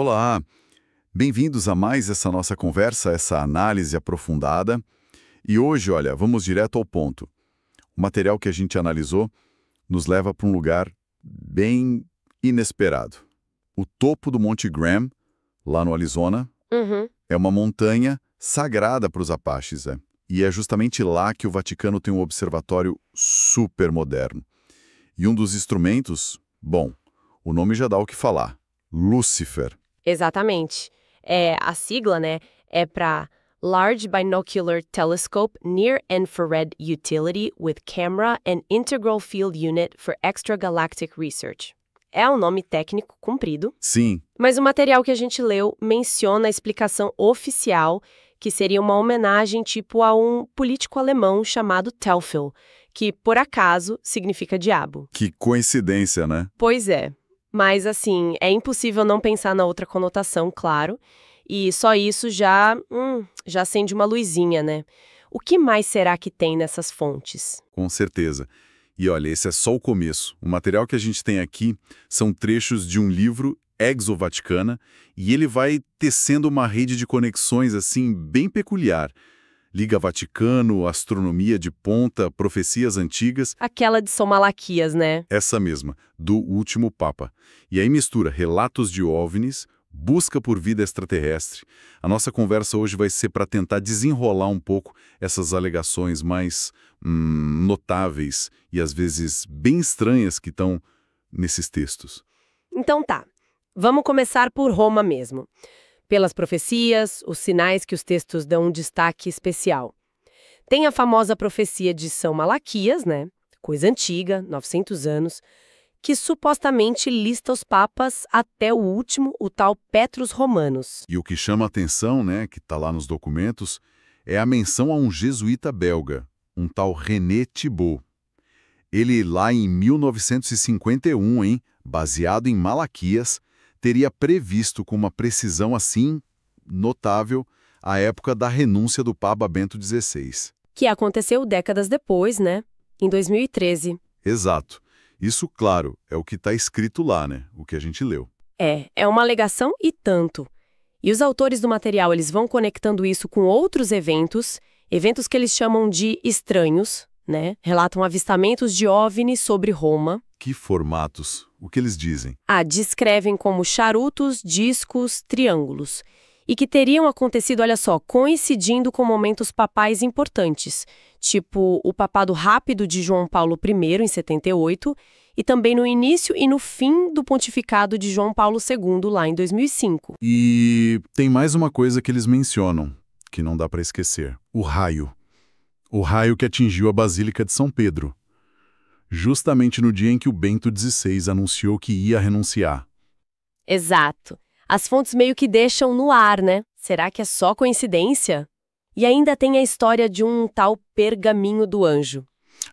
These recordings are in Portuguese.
Olá, bem-vindos a mais essa nossa conversa, essa análise aprofundada. E hoje, olha, vamos direto ao ponto. O material que a gente analisou nos leva para um lugar bem inesperado. O topo do Monte Graham, lá no Arizona, Uhum. é uma montanha sagrada para os Apaches, é. E é justamente lá que o Vaticano tem um observatório super moderno. E um dos instrumentos, bom, o nome já dá o que falar, Lúcifer. Exatamente. A sigla, né, é para Large Binocular Telescope Near Infrared Utility with Camera and Integral Field Unit for Extragalactic Research. É um nome técnico comprido, Sim, mas o material que a gente leu menciona a explicação oficial, que seria uma homenagem tipo a um político alemão chamado Teufel, que, por acaso, significa diabo. que coincidência, né? Pois é. Mas, assim, é impossível não pensar na outra conotação, claro. E só isso já acende uma luzinha, né? O que mais será que tem nessas fontes? Com certeza. E olha, esse é só o começo. O material que a gente tem aqui são trechos de um livro Exo-Vaticana e ele vai tecendo uma rede de conexões assim bem peculiar. Liga Vaticano, astronomia de ponta, profecias antigas, Aquela de São Malaquias, né? essa mesma, do último Papa. E aí mistura relatos de OVNIs, busca por vida extraterrestre. A nossa conversa hoje vai ser para tentar desenrolar um pouco essas alegações mais notáveis e às vezes bem estranhas que estão nesses textos. Então tá. Vamos começar por Roma mesmo. Pelas profecias, os sinais que os textos dão um destaque especial. Tem a famosa profecia de São Malaquias, né? Coisa antiga, 900 anos, que supostamente lista os papas até o último, o tal Petrus Romanus. E o que chama a atenção, né, que está lá nos documentos, é a menção a um jesuíta belga, um tal René Thibault. Ele, lá em 1951, baseado em Malaquias, teria previsto com uma precisão assim notável a época da renúncia do Papa Bento XVI. Que aconteceu décadas depois, né? Em 2013. Exato. Isso, claro, é o que está escrito lá, né? O que a gente leu. É uma alegação e tanto. E os autores do material, eles vão conectando isso com outros eventos que eles chamam de estranhos, né? Relatam avistamentos de OVNIs sobre Roma. Que formatos? O que eles dizem? Descrevem como charutos, discos, triângulos. E que teriam acontecido, olha só, coincidindo com momentos papais importantes, tipo o papado rápido de João Paulo I, em 78, e também no início e no fim do pontificado de João Paulo II, lá em 2005. E tem mais uma coisa que eles mencionam, que não dá para esquecer. O raio. O raio que atingiu a Basílica de São Pedro. Justamente no dia em que o Bento XVI anunciou que ia renunciar. Exato. As fontes meio que deixam no ar, né? Será que é só coincidência? E ainda tem a história de um tal pergaminho do anjo.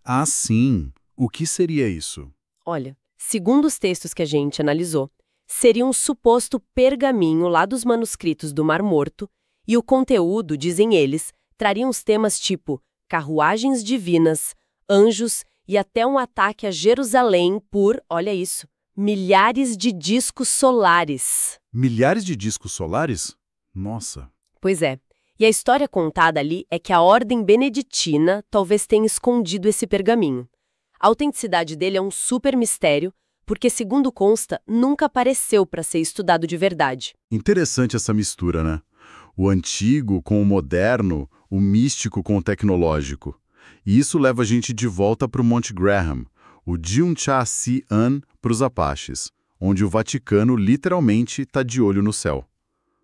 Ah, sim. O que seria isso? Olha, segundo os textos que a gente analisou, seria um suposto pergaminho lá dos manuscritos do Mar Morto, e o conteúdo, dizem eles, traria uns temas tipo carruagens divinas, anjos e até um ataque a Jerusalém por, olha isso, milhares de discos solares. Milhares de discos solares? Nossa. Pois é. E a história contada ali é que a ordem beneditina talvez tenha escondido esse pergaminho. A autenticidade dele é um super mistério, porque, segundo consta, nunca apareceu para ser estudado de verdade. Interessante essa mistura, né? O antigo com o moderno, o místico com o tecnológico. E isso leva a gente de volta para o Monte Graham, o Diunchasian para os Apaches, onde o Vaticano literalmente está de olho no céu.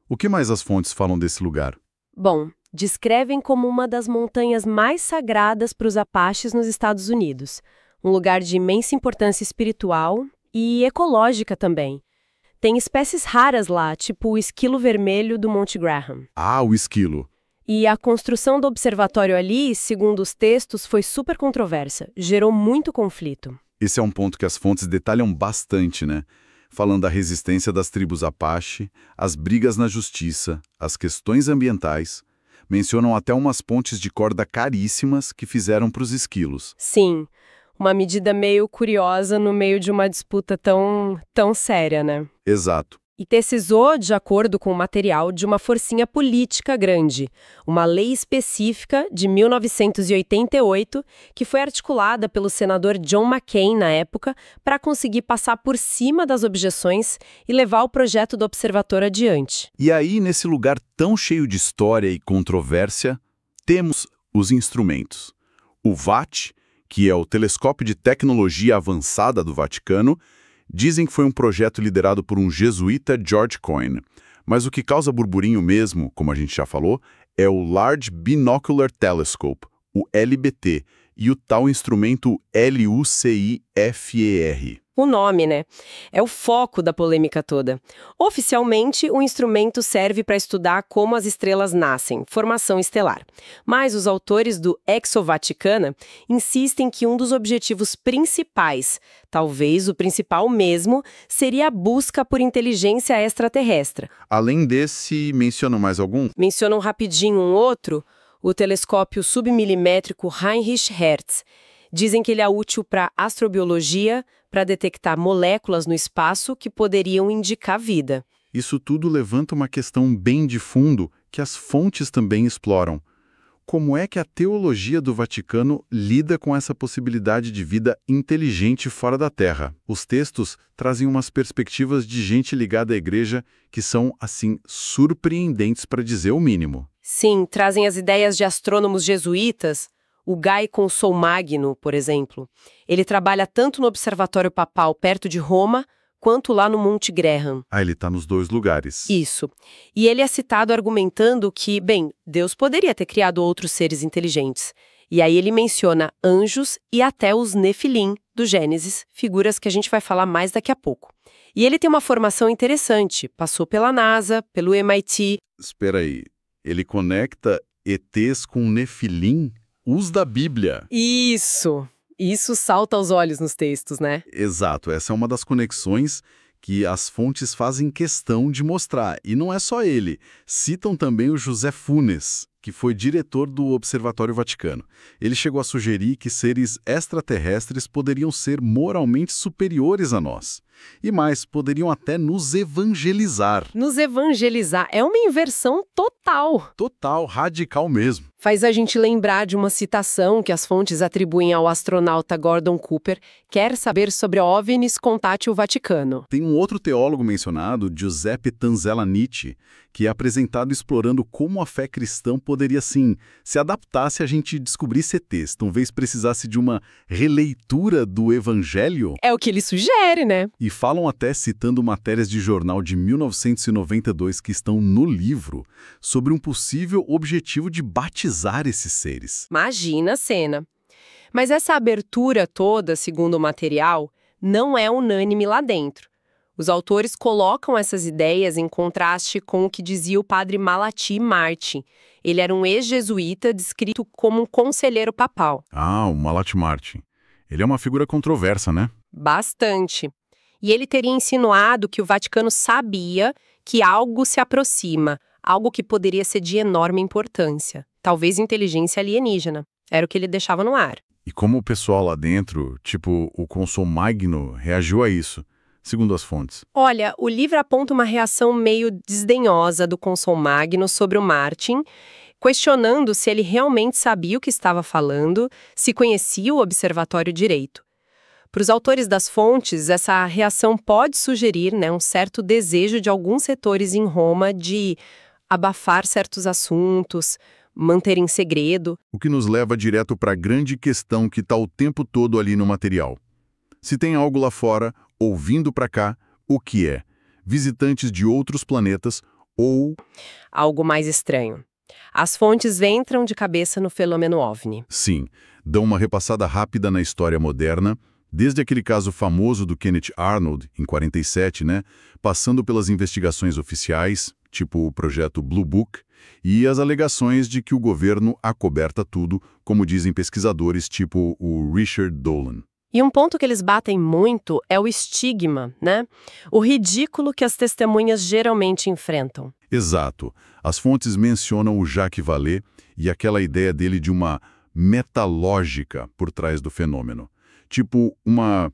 O que mais as fontes falam desse lugar? Bom, descrevem como uma das montanhas mais sagradas para os Apaches nos Estados Unidos. Um lugar de imensa importância espiritual e ecológica também. Tem espécies raras lá, tipo o esquilo vermelho do Monte Graham. Ah, o esquilo. E a construção do observatório ali, segundo os textos, foi super controversa. Gerou muito conflito. Esse é um ponto que as fontes detalham bastante, né? Falando da resistência das tribos Apache, as brigas na justiça, as questões ambientais. Mencionam até umas pontes de corda caríssimas que fizeram para os esquilos. Sim, uma medida meio curiosa no meio de uma disputa tão séria, né? Exato. E tecisou de acordo com o material de uma forcinha política grande, uma lei específica de 1988 que foi articulada pelo senador John McCain na época para conseguir passar por cima das objeções e levar o projeto do observatório adiante. E aí, nesse lugar tão cheio de história e controvérsia, temos os instrumentos. O VAT, que é o Telescópio de Tecnologia Avançada do Vaticano, dizem que foi um projeto liderado por um jesuíta, George Coyne. Mas o que causa burburinho mesmo, como a gente já falou, é o Large Binocular Telescope, o LBT, e o tal instrumento LUCIFER. O nome, né? É o foco da polêmica toda. Oficialmente, o instrumento serve para estudar como as estrelas nascem, formação estelar. Mas os autores do Exovaticana insistem que um dos objetivos principais, talvez o principal mesmo, seria a busca por inteligência extraterrestre. Além desse, mencionam mais algum? Mencionam rapidinho um outro, o telescópio submilimétrico Heinrich Hertz. Dizem que ele é útil para astrobiologia, para detectar moléculas no espaço que poderiam indicar vida. Isso tudo levanta uma questão bem de fundo que as fontes também exploram. Como é que a teologia do Vaticano lida com essa possibilidade de vida inteligente fora da Terra? Os textos trazem umas perspectivas de gente ligada à igreja que são, assim, surpreendentes para dizer o mínimo. Sim, trazem as ideias de astrônomos jesuítas. O Guy Consolmagno, por exemplo, ele trabalha tanto no Observatório Papal perto de Roma, quanto lá no Monte Graham. Ah, ele está nos dois lugares. Isso. E ele é citado argumentando que, bem, Deus poderia ter criado outros seres inteligentes. E aí ele menciona anjos e até os Nefilim, do Gênesis, figuras que a gente vai falar mais daqui a pouco. E ele tem uma formação interessante, passou pela NASA, pelo MIT. Espera aí, ele conecta ETs com Nefilim? Os da Bíblia. Isso salta aos olhos nos textos, né? Exato, essa é uma das conexões que as fontes fazem questão de mostrar. E não é só ele. Citam também o José Funes, que foi diretor do Observatório Vaticano. Ele chegou a sugerir que seres extraterrestres poderiam ser moralmente superiores a nós. E mais, poderiam até nos evangelizar. Nos evangelizar é uma inversão total. Total, radical mesmo. Faz a gente lembrar de uma citação que as fontes atribuem ao astronauta Gordon Cooper: quer saber sobre OVNIs, contate o Vaticano. Tem um outro teólogo mencionado, Giuseppe Tanzella Nietzsche, que é apresentado explorando como a fé cristã poderia, sim, se adaptar se a gente descobrisse ETs. Talvez precisasse de uma releitura do Evangelho. É o que ele sugere, né? E falam até, citando matérias de jornal de 1992 que estão no livro, sobre um possível objetivo de batizar esses seres. Imagina a cena. Mas essa abertura toda, segundo o material, não é unânime lá dentro. Os autores colocam essas ideias em contraste com o que dizia o padre Malachi Martin. Ele era um ex-jesuíta descrito como um conselheiro papal. Ah, o Malachi Martin. Ele é uma figura controversa, né? Bastante. E ele teria insinuado que o Vaticano sabia que algo se aproxima, algo que poderia ser de enorme importância. Talvez inteligência alienígena. Era o que ele deixava no ar. E como o pessoal lá dentro, tipo o Consolmagno, reagiu a isso, segundo as fontes? Olha, o livro aponta uma reação meio desdenhosa do Consolmagno sobre o Martin, questionando se ele realmente sabia o que estava falando, se conhecia o observatório direito. Para os autores das fontes, essa reação pode sugerir, né, um certo desejo de alguns setores em Roma de abafar certos assuntos, manter em segredo. O que nos leva direto para a grande questão que está o tempo todo ali no material. Se tem algo lá fora, ou vindo para cá, o que é? Visitantes de outros planetas ou... algo mais estranho. As fontes entram de cabeça no fenômeno OVNI. Sim, dão uma repassada rápida na história moderna, desde aquele caso famoso do Kenneth Arnold, em 47, né, passando pelas investigações oficiais, tipo o projeto Blue Book, e as alegações de que o governo acoberta tudo, como dizem pesquisadores tipo o Richard Dolan. E um ponto que eles batem muito é o estigma, né? O ridículo que as testemunhas geralmente enfrentam. Exato. As fontes mencionam o Jacques Vallée e aquela ideia dele de uma metalógica por trás do fenômeno. Tipo, uma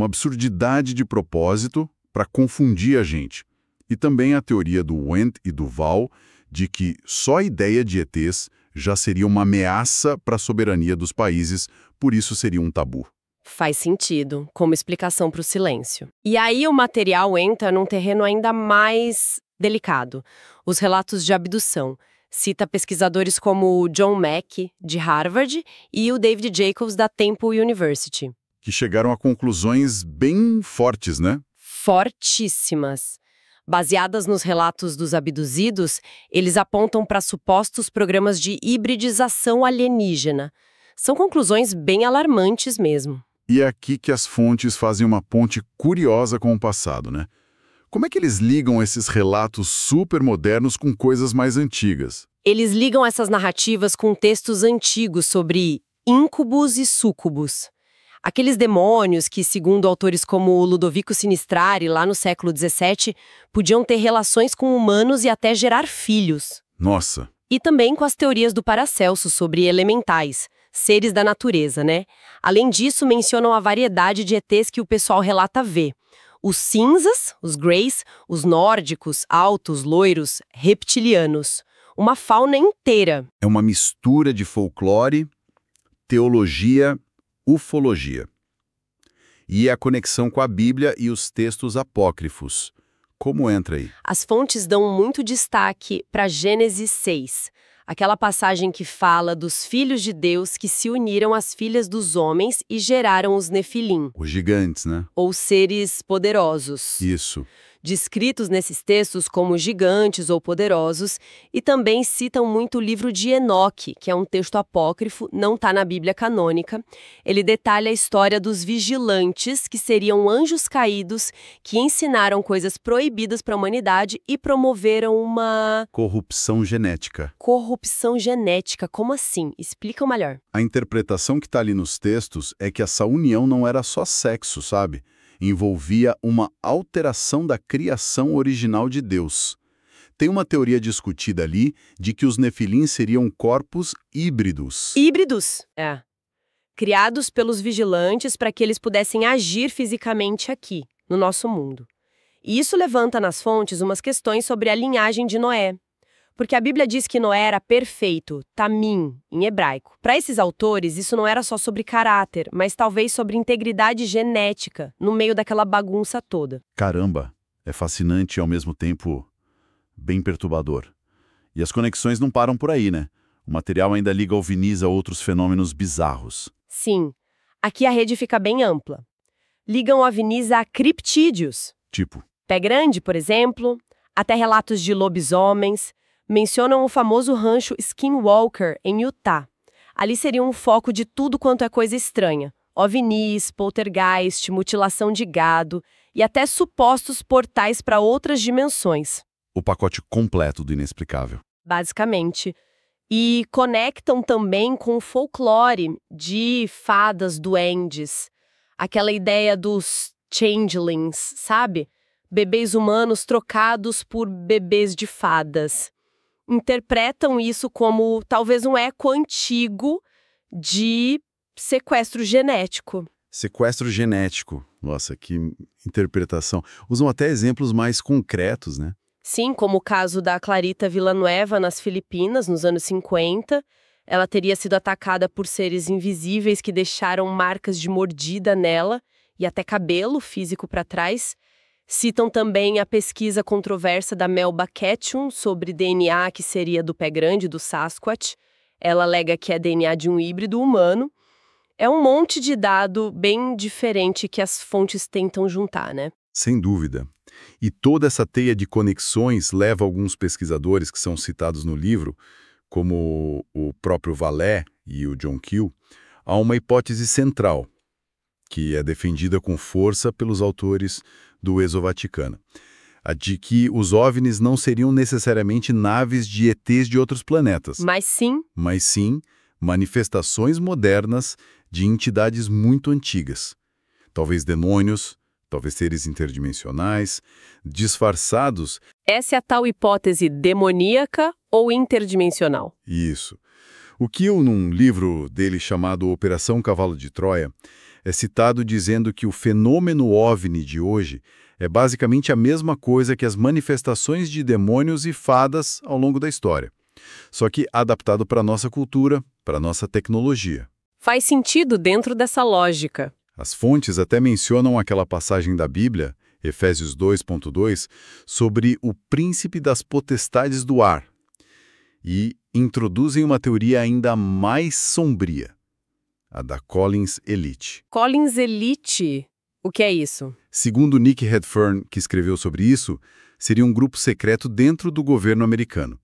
absurdidade de propósito para confundir a gente. E também a teoria do Wendt e do Val de que só a ideia de ETs já seria uma ameaça para a soberania dos países, por isso seria um tabu. Faz sentido, como explicação para o silêncio. E aí o material entra num terreno ainda mais delicado. Os relatos de abdução. Cita pesquisadores como o John Mack, de Harvard, e o David Jacobs, da Temple University. Que chegaram a conclusões bem fortes, né? Fortíssimas. Baseadas nos relatos dos abduzidos, eles apontam para supostos programas de hibridização alienígena. São conclusões bem alarmantes mesmo. E é aqui que as fontes fazem uma ponte curiosa com o passado, né? Como é que eles ligam esses relatos super modernos com coisas mais antigas? Eles ligam essas narrativas com textos antigos sobre íncubos e súcubos. Aqueles demônios que, segundo autores como o Ludovico Sinistrari, lá no século XVII, podiam ter relações com humanos e até gerar filhos. Nossa! E também com as teorias do Paracelso sobre elementais, seres da natureza, né? Além disso, mencionam a variedade de ETs que o pessoal relata ver. Os cinzas, os greys, os nórdicos, altos, loiros, reptilianos. Uma fauna inteira. É uma mistura de folclore, teologia, ufologia. E a conexão com a Bíblia e os textos apócrifos. Como entra aí? As fontes dão muito destaque para Gênesis 6, aquela passagem que fala dos filhos de Deus que se uniram às filhas dos homens e geraram os Nefilim, Os gigantes, né? ou seres poderosos. Isso. Descritos nesses textos como gigantes ou poderosos, e também citam muito o livro de Enoque, que é um texto apócrifo, não está na Bíblia canônica. Ele detalha a história dos vigilantes, que seriam anjos caídos, que ensinaram coisas proibidas para a humanidade e promoveram uma... Corrupção genética. Corrupção genética. Como assim? Explica melhor. A interpretação que está ali nos textos é que essa união não era só sexo, sabe? Envolvia uma alteração da criação original de Deus. Tem uma teoria discutida ali de que os Nefilim seriam corpos híbridos. Híbridos, é. Criados pelos vigilantes para que eles pudessem agir fisicamente aqui, no nosso mundo. E isso levanta nas fontes umas questões sobre a linhagem de Noé. Porque a Bíblia diz que Noé era perfeito, tamim, em hebraico. Para esses autores, isso não era só sobre caráter, mas talvez sobre integridade genética, no meio daquela bagunça toda. Caramba, é fascinante e ao mesmo tempo bem perturbador. E as conexões não param por aí, né? O material ainda liga OVNIs a outros fenômenos bizarros. Sim, aqui a rede fica bem ampla. Ligam OVNIs a criptídeos. Tipo, Pé Grande, por exemplo, até relatos de lobisomens. Mencionam o famoso rancho Skinwalker, em Utah. Ali seria um foco de tudo quanto é coisa estranha. OVNIs, poltergeist, mutilação de gado e até supostos portais para outras dimensões. o pacote completo do inexplicável. Basicamente. E conectam também com o folclore de fadas, duendes. Aquela ideia dos changelings, sabe? Bebês humanos trocados por bebês de fadas. Interpretam isso como talvez um eco antigo de sequestro genético. Sequestro genético. Nossa, que interpretação. Usam até exemplos mais concretos, né? Sim, como o caso da Clarita Villanueva nas Filipinas, nos anos 50. Ela teria sido atacada por seres invisíveis que deixaram marcas de mordida nela e até cabelo físico para trás. Citam também a pesquisa controversa da Melba Ketchum sobre DNA que seria do pé grande, do Sasquatch. Ela alega que é DNA de um híbrido humano. É um monte de dado bem diferente que as fontes tentam juntar, né? Sem dúvida. E toda essa teia de conexões leva alguns pesquisadores que são citados no livro, como o próprio Vallée e o John Keel, a uma hipótese central, que é defendida com força pelos autores do Exovaticano, a de que os OVNIs não seriam necessariamente naves de ETs de outros planetas, Mas sim, manifestações modernas de entidades muito antigas, talvez demônios, talvez seres interdimensionais, disfarçados. essa é a tal hipótese demoníaca ou interdimensional. Isso. O Keel, num livro dele chamado Operação Cavalo de Troia, é citado dizendo que o fenômeno OVNI de hoje É basicamente a mesma coisa que as manifestações de demônios e fadas ao longo da história, só que adaptado para a nossa cultura, para a nossa tecnologia. Faz sentido dentro dessa lógica. As fontes até mencionam aquela passagem da Bíblia, Efésios 2.2, sobre o príncipe das potestades do ar, e introduzem uma teoria ainda mais sombria, a da Collins Elite. Collins Elite. O que é isso? Segundo Nick Redfern, que escreveu sobre isso, seria um grupo secreto dentro do governo americano.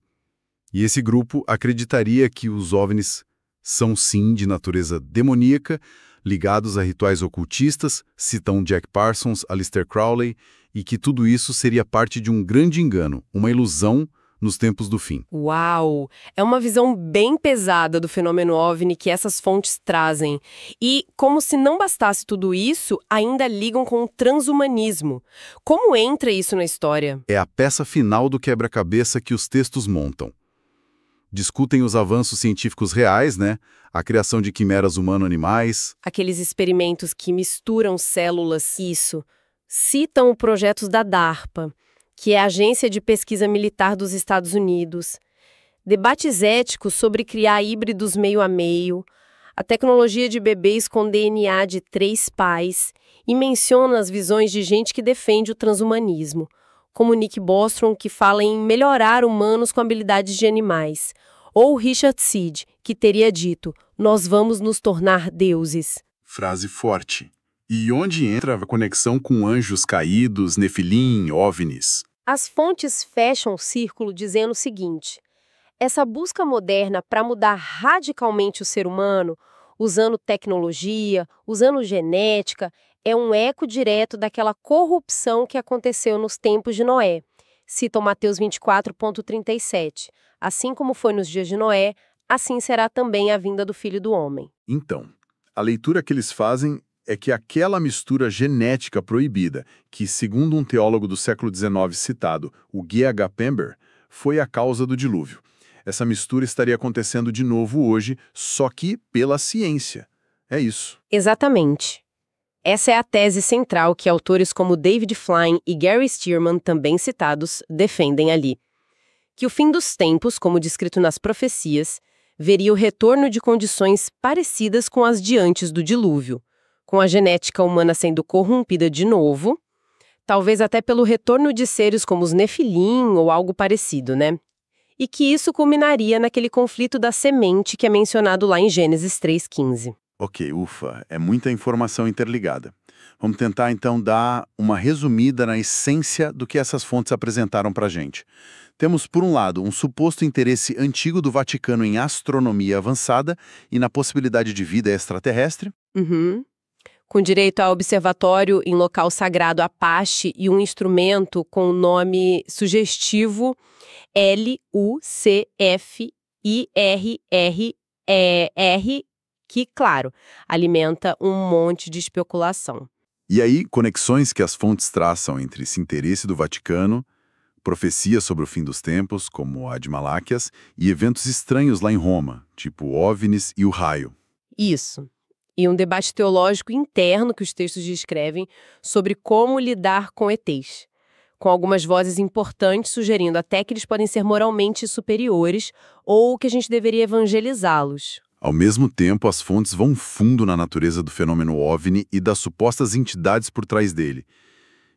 E esse grupo acreditaria que os OVNIs são sim de natureza demoníaca, ligados a rituais ocultistas, citam Jack Parsons, Aleister Crowley, e que tudo isso seria parte de um grande engano, uma ilusão nos tempos do fim. Uau! É uma visão bem pesada do fenômeno OVNI que essas fontes trazem. E, como se não bastasse tudo isso, ainda ligam com o transhumanismo. Como entra isso na história? É a peça final do quebra-cabeça que os textos montam. Discutem os avanços científicos reais, né? A criação de quimeras humano-animais. Aqueles experimentos que misturam células, isso. Citam projetos da DARPA, que é a Agência de Pesquisa Militar dos Estados Unidos, debates éticos sobre criar híbridos meio a meio, a tecnologia de bebês com DNA de 3 pais, e menciona as visões de gente que defende o transhumanismo, como Nick Bostrom, que fala em melhorar humanos com habilidades de animais, ou Richard Seed, que teria dito, nós vamos nos tornar deuses. Frase forte. E onde entra a conexão com anjos caídos, nefilim, OVNIs? As fontes fecham o círculo dizendo o seguinte: essa busca moderna para mudar radicalmente o ser humano, usando tecnologia, usando genética, é um eco direto daquela corrupção que aconteceu nos tempos de Noé. Citam Mateus 24.37. Assim como foi nos dias de Noé, assim será também a vinda do Filho do Homem. Então, a leitura que eles fazem é que aquela mistura genética proibida, que, segundo um teólogo do século XIX citado, o G.H. Pember, foi a causa do dilúvio. Essa mistura estaria acontecendo de novo hoje, só que pela ciência. É isso. Exatamente. Essa é a tese central que autores como David Flynn e Gary Stearman, também citados, defendem ali. Que o fim dos tempos, como descrito nas profecias, veria o retorno de condições parecidas com as de antes do dilúvio, com a genética humana sendo corrompida de novo, talvez até pelo retorno de seres como os nefilim ou algo parecido, né? E que isso culminaria naquele conflito da semente que é mencionado lá em Gênesis 3:15. Ok, ufa, é muita informação interligada. Vamos tentar, então, dar uma resumida na essência do que essas fontes apresentaram para a gente. Temos, por um lado, um suposto interesse antigo do Vaticano em astronomia avançada e na possibilidade de vida extraterrestre. Com direito a observatório em local sagrado Apache e um instrumento com o nome sugestivo LUCFIRER, que, claro, alimenta um monte de especulação. E aí, conexões que as fontes traçam entre esse interesse do Vaticano, profecias sobre o fim dos tempos, como a de Malaquias, e eventos estranhos lá em Roma, tipo OVNIs e o raio. Isso. E um debate teológico interno que os textos descrevem sobre como lidar com ETs, com algumas vozes importantes sugerindo até que eles podem ser moralmente superiores ou que a gente deveria evangelizá-los. Ao mesmo tempo, as fontes vão fundo na natureza do fenômeno OVNI e das supostas entidades por trás dele.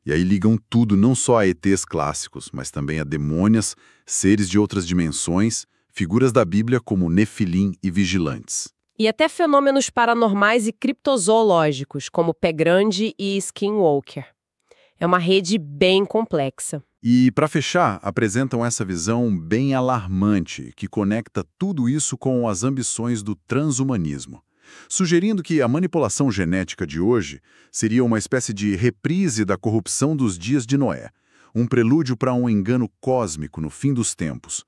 E aí ligam tudo não só a ETs clássicos, mas também a demônias, seres de outras dimensões, figuras da Bíblia como nefilim e vigilantes. E até fenômenos paranormais e criptozoológicos, como Pé Grande e Skinwalker. É uma rede bem complexa. E, para fechar, apresentam essa visão bem alarmante, que conecta tudo isso com as ambições do transhumanismo, sugerindo que a manipulação genética de hoje seria uma espécie de reprise da corrupção dos dias de Noé, um prelúdio para um engano cósmico no fim dos tempos.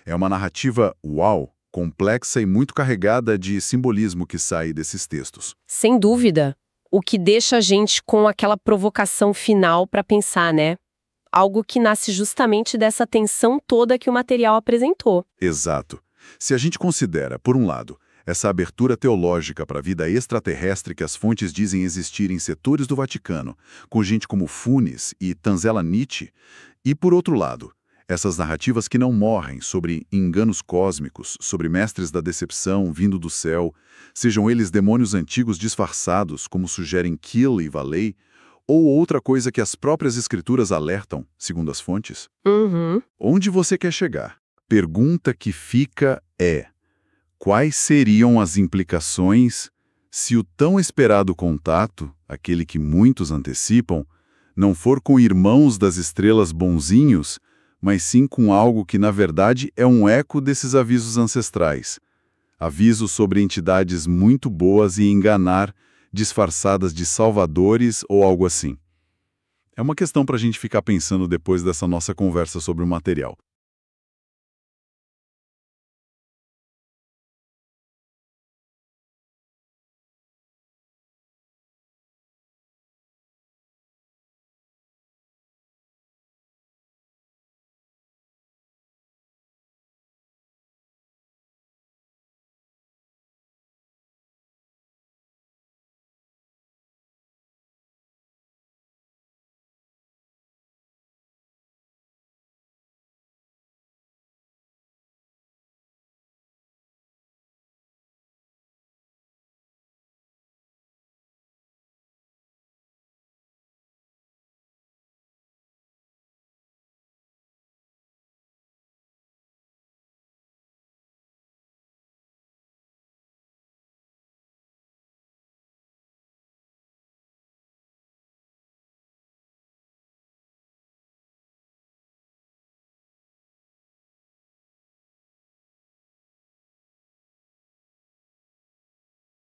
É uma narrativa, uau, complexa e muito carregada de simbolismo que sai desses textos. Sem dúvida. O que deixa a gente com aquela provocação final para pensar, né? Algo que nasce justamente dessa tensão toda que o material apresentou. Exato. Se a gente considera, por um lado, Essa abertura teológica para a vida extraterrestre que as fontes dizem existir em setores do Vaticano, com gente como Funes e Tanzela Nietzsche, e, por outro lado, essas narrativas que não morrem sobre enganos cósmicos, sobre mestres da decepção vindo do céu, sejam eles demônios antigos disfarçados, como sugerem Kill e Valley, ou outra coisa que as próprias escrituras alertam, segundo as fontes. Onde você quer chegar? Pergunta que fica é: quais seriam as implicações se o tão esperado contato, aquele que muitos antecipam, não for com irmãos das estrelas bonzinhos, mas sim com algo que, na verdade, é um eco desses avisos ancestrais. Avisos sobre entidades muito boas e enganar, disfarçadas de salvadores ou algo assim. É uma questão para a gente ficar pensando depois dessa nossa conversa sobre o material.